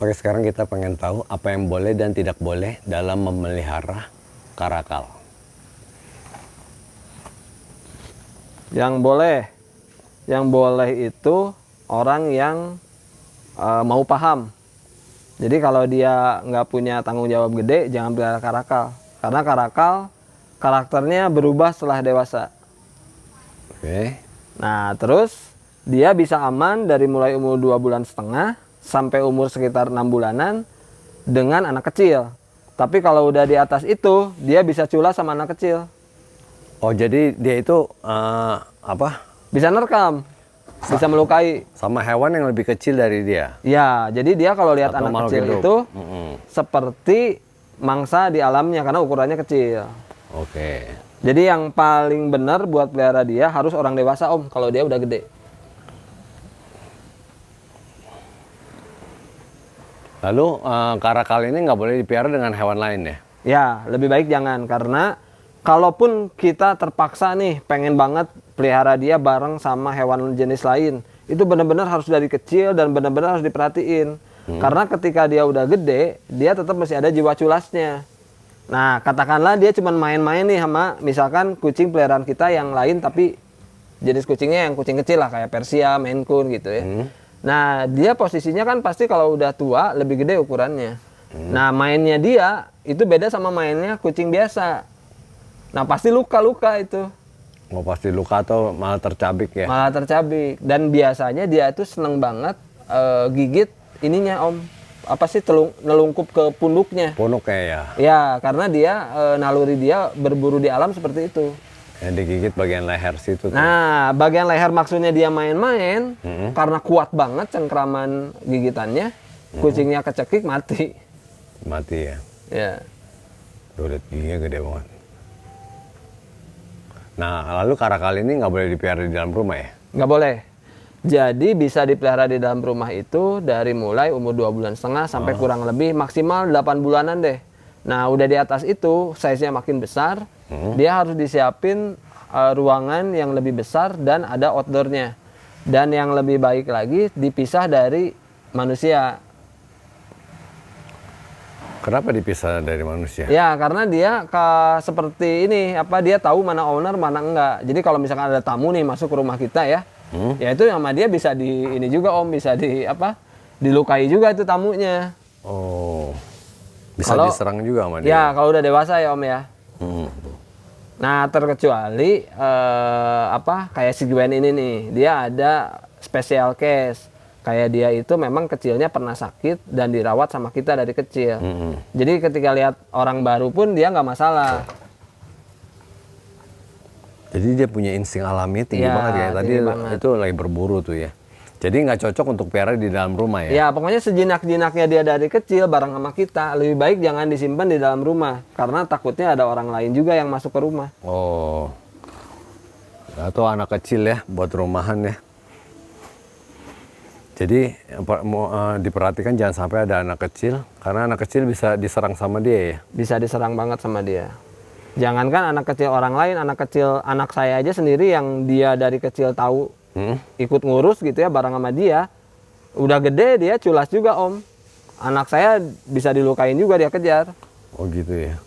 Oke, sekarang kita pengen tahu apa yang boleh dan tidak boleh dalam memelihara karakal. Yang boleh itu orang yang mau paham. Jadi kalau dia nggak punya tanggung jawab gede, jangan pelihara karakal. Karena karakal karakternya berubah setelah dewasa. Oke. Nah, terus dia bisa aman dari mulai umur 2,5 bulan sampai umur sekitar 6 bulanan dengan anak kecil. Tapi kalau udah di atas itu, dia bisa culas sama anak kecil. Oh, jadi dia itu apa? Bisa nerekam, bisa melukai. Sama hewan yang lebih kecil dari dia. Ya, jadi dia kalau lihat Atau anak makhluk kecil hidup. itu seperti mangsa di alamnya karena ukurannya kecil. Oke. Jadi yang paling benar buat pelihara dia harus orang dewasa, Om, kalau dia udah gede. Lalu karakal ini nggak boleh dipelihara dengan hewan lain ya? Ya, lebih baik jangan, karena kalaupun kita terpaksa nih pengen banget pelihara dia bareng sama hewan jenis lain, itu benar-benar harus dari kecil dan benar-benar harus diperhatiin. Karena ketika dia udah gede, dia tetap masih ada jiwa culasnya. Nah, katakanlah dia cuma main-main nih sama misalkan kucing peliharaan kita yang lain, tapi jenis kucingnya yang kucing kecil lah, kayak Persia, Maine Coon gitu ya. Nah, dia posisinya kan pasti kalau udah tua lebih gede ukurannya. Nah, mainnya dia itu beda sama mainnya kucing biasa. Nah, pasti luka-luka itu. Mau pasti luka atau malah tercabik ya? Malah tercabik. Dan biasanya dia itu seneng banget gigit ininya, Om. Apa sih, nelungkup ke punduknya. Punuk ya? Ya, karena dia naluri dia berburu di alam seperti itu. Yang digigit bagian leher situ tuh. Nah, bagian leher maksudnya dia main-main, karena kuat banget cengkraman gigitannya, kucingnya kecekik mati. Mati ya? Ya. Tuh, lihat giginya gede banget. Nah, lalu karakal ini nggak boleh dipelihara di dalam rumah ya? Nggak boleh. Jadi bisa dipelihara di dalam rumah itu dari mulai umur 2,5 bulan sampai kurang lebih maksimal 8 bulanan deh. Nah, udah di atas itu, size-nya makin besar, dia harus disiapin ruangan yang lebih besar dan ada outdoor-nya. Dan yang lebih baik lagi, dipisah dari manusia. Kenapa dipisah dari manusia? Ya, karena dia seperti ini, dia tahu mana owner, mana enggak. Jadi kalau misalkan ada tamu nih masuk ke rumah kita ya, ya itu sama dia bisa ini juga, Om, bisa dilukai juga itu tamunya. Oh. Bisa diserang juga sama dia? Ya, kalau udah dewasa ya, Om ya. Nah, terkecuali kayak si Gwen ini nih, dia ada special case. Kayak dia itu memang kecilnya pernah sakit dan dirawat sama kita dari kecil. Jadi ketika lihat orang baru pun dia nggak masalah. Jadi dia punya insting alami tinggi banget ya. Tadi itu lagi berburu tuh ya. Jadi nggak cocok untuk pelihara di dalam rumah ya? Ya, pokoknya sejinak-jinaknya dia dari kecil bareng sama kita. Lebih baik jangan disimpan di dalam rumah. Karena takutnya ada orang lain juga yang masuk ke rumah. Oh. Atau anak kecil ya, buat rumahan ya. Jadi diperhatikan jangan sampai ada anak kecil. Karena anak kecil bisa diserang sama dia ya? Bisa diserang banget sama dia. Jangankan anak kecil orang lain, anak saya aja sendiri yang dia dari kecil tahu ikut ngurus gitu ya bareng sama dia, udah gede dia culas juga, Om. Anak saya bisa dilukain juga dia kejar. Oh gitu ya.